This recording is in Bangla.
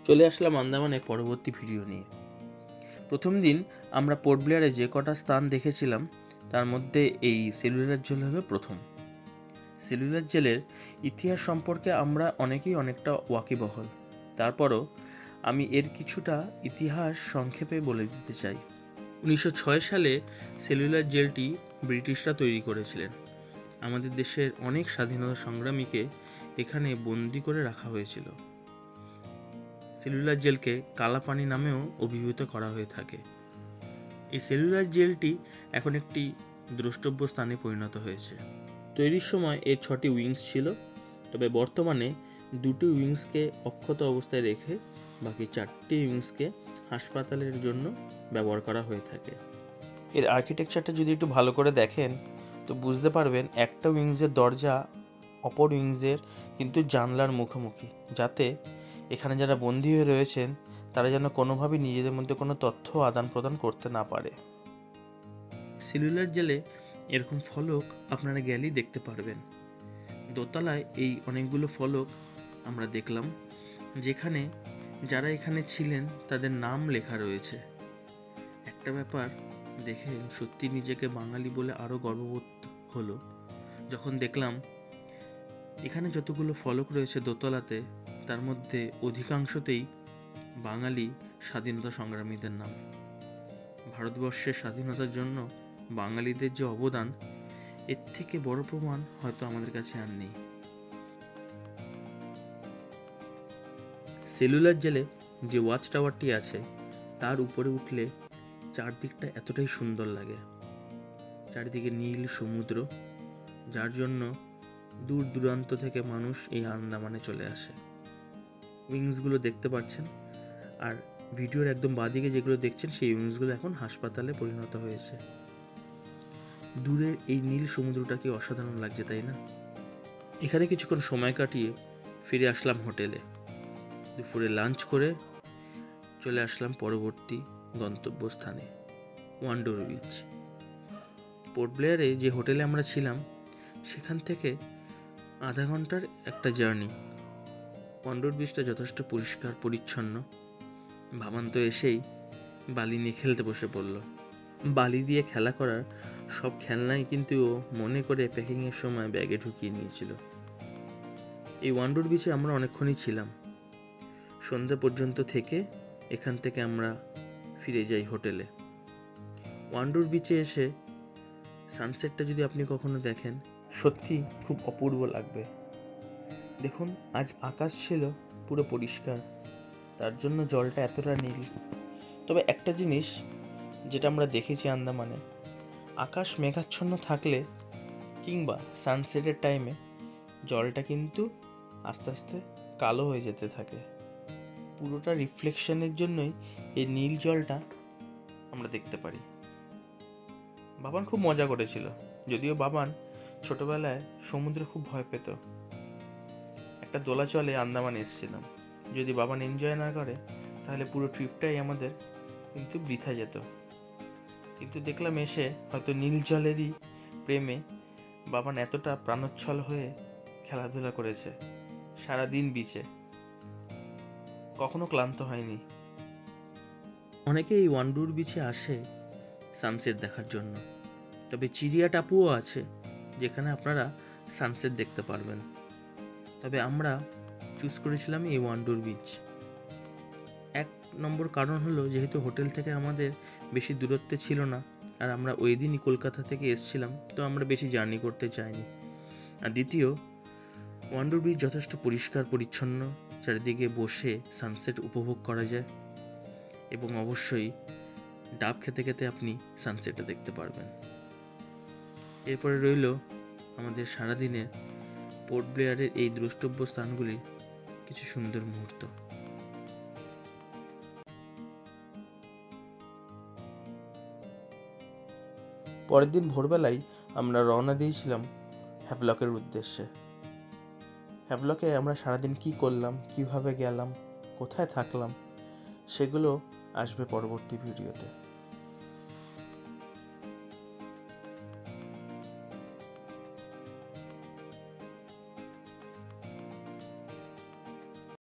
চলে আসলাম আন্দামানে পরবর্তী ভিডিও নিয়ে। প্রথম দিন আমরা পোর্ট ব্লেয়ারে যে কটা স্থান দেখেছিলাম তার মধ্যে এই সেলুলার জেল হলো প্রথম। সেলুলার জেলের ইতিহাস সম্পর্কে আমরা অনেকেই অনেকটা ওয়াকিবহল, তারপরও আমি এর কিছুটা ইতিহাস সংক্ষেপে বলে দিতে চাই। 1906 সালে সেলুলার জেলটি ব্রিটিশরা তৈরি করেছিলেন। আমাদের দেশের অনেক স্বাধীনতা সংগ্রামীকে এখানে বন্দি করে রাখা হয়েছিল। সেলুলার জেলকে কালাপানি নামেও অভিহিত করা হয়ে থাকে। এই সেলুলার জেলটি এখন একটি দ্রষ্টব্য স্থানে পরিণত হয়েছে। তৈরির সময় এর 6টি উইংস ছিল, তবে বর্তমানে 2টি উইংসকে অক্ষত অবস্থায় রেখে বাকি 4টি উইংসকে হাসপাতালের জন্য ব্যবহার করা হয়ে থাকে। এর আর্কিটেকচারটা যদি একটু ভালো করে দেখেন তো বুঝতে পারবেন একটা উইংসের দরজা অপর উইংসের কিন্তু জানলার মুখোমুখি, যাতে এখানে যারা বন্দী হয়ে রয়েছেন তারা যেন কোনোভাবেই নিজেদের মধ্যে কোনো তথ্য আদান প্রদান করতে না পারে। সেলুলার জেলে এরকম ফলক আপনারা গেলেই দেখতে পারবেন। দোতলায় এই অনেকগুলো ফলক আমরা দেখলাম, যেখানে যারা এখানে ছিলেন তাদের নাম লেখা রয়েছে। একটা ব্যাপার দেখে সত্যি নিজেকে বাঙালি বলে আরও গর্ববোধ হলো যখন দেখলাম এখানে যতগুলো ফলক রয়েছে দোতলাতে, তার মধ্যে অধিকাংশতেই বাঙালি স্বাধীনতা সংগ্রামীদের নাম। ভারতবর্ষের স্বাধীনতার জন্য বাঙালিদের যে অবদান, এর থেকে বড় প্রমাণ হয়তো আমাদের কাছে আর নেই। সেলুলার জেলে যে ওয়াচ টাওয়ারটি আছে তার উপরে উঠলে চারদিকটা এতটাই সুন্দর লাগে। চারিদিকে নীল সমুদ্র, যার জন্য দূর দূরান্ত থেকে মানুষ এই আন্দামানে চলে আসে। উইংসগুলো দেখতে পাচ্ছেন, আর ভিডিওর একদম বাঁদিকে যেগুলো দেখছেন সেই উইংসগুলো এখন হাসপাতালে পরিণত হয়েছে। দূরের এই নীল সমুদ্রটাকে অসাধারণ লাগছে, তাই না? এখানে কিছুক্ষণ সময় কাটিয়ে ফিরে আসলাম হোটেলে। দুপুরে লাঞ্চ করে চলে আসলাম পরবর্তী গন্তব্যস্থানে, ওয়ান্ডোর বিচ। পোর্ট ব্লেয়ারে যে হোটেলে আমরা ছিলাম সেখান থেকে আধা ঘন্টার একটা জার্নি। ওয়ান্ডোর বিচটা যথেষ্ট পরিষ্কার পরিচ্ছন্ন। ভাবান্ত এসেই বালি নিয়ে খেলতে বসে পড়ল। বালি দিয়ে খেলা করার সব খেলনাই কিন্তু ও মনে করে প্যাকিংয়ের সময় ব্যাগে ঢুকিয়ে নিয়েছিল। এই ওয়ান্ডোর বিচে আমরা অনেকক্ষণই ছিলাম। সন্ধ্যা পর্যন্ত থেকে এখান থেকে আমরা ফিরে যাই হোটেলে। ওয়ান্ডোর বিচে এসে সানসেটটা যদি আপনি কখনো দেখেন, সত্যি খুব অপূর্ব লাগবে। দেখুন, আজ আকাশ ছিল পুরো পরিষ্কার, তার জন্য জলটা এতটা নীল। তবে একটা জিনিস যেটা আমরা দেখেছি আন্দামানে, আকাশ মেঘাচ্ছন্ন থাকলে কিংবা সানসেটের টাইমে জলটা কিন্তু আস্তে আস্তে কালো হয়ে যেতে থাকে। পুরোটা রিফ্লেকশনের জন্যই এই নীল জলটা আমরা দেখতে পারি। বাবান খুব মজা করেছিল, যদিও বাবান ছোটবেলায় সমুদ্রে খুব ভয় পেত। একটা দোলাচলে আন্দামান এসেছিলাম, যদি বাবান এনজয় না করে তাহলে পুরো ট্রিপটাই আমাদের কিন্তু বৃথা যেত। কিন্তু দেখলাম এসে হয়তো নীল জলেরই প্রেমে বাবান এতটা প্রাণোচ্ছল হয়ে খেলাধুলা করেছে সারাদিন বিচে, কখনো ক্লান্ত হয়নি। অনেকে এই ওয়ান্ডোর বিচে আসে সানসেট দেখার জন্য, তবে চিড়িয়া টাপুও আছে যেখানে আপনারা সানসেট দেখতে পারবেন। তবে আমরা চুজ করেছিলাম এই ওয়ান্ডোর বিচ। এক নম্বর কারণ হলো যেহেতু হোটেল থেকে আমাদের বেশি দূরত্বে ছিল না, আর আমরা ওই দিনই কলকাতা থেকে এসেছিলাম, তো আমরা বেশি জার্নি করতে চাইনি। আর দ্বিতীয়, ওয়ান্ডোর বিচ যথেষ্ট পরিষ্কার পরিচ্ছন্ন, চারিদিকে বসে সানসেট উপভোগ করা যায় এবং অবশ্যই ডাব খেতে খেতে আপনি সানসেটটা দেখতে পারবেন। এরপরে রইল আমাদের সারাদিনের পোর্ট ব্লেয়ারের এই দ্রষ্টব্য স্থানগুলির কিছু সুন্দর মুহূর্ত। পরের দিন ভোরবেলায় আমরা রওনা দিয়েছিলাম হ্যাভলকের উদ্দেশ্যে। হ্যাভলকে আমরা সারাদিন কি করলাম, কিভাবে গেলাম, কোথায় থাকলাম, সেগুলো আসবে পরবর্তী ভিডিওতে।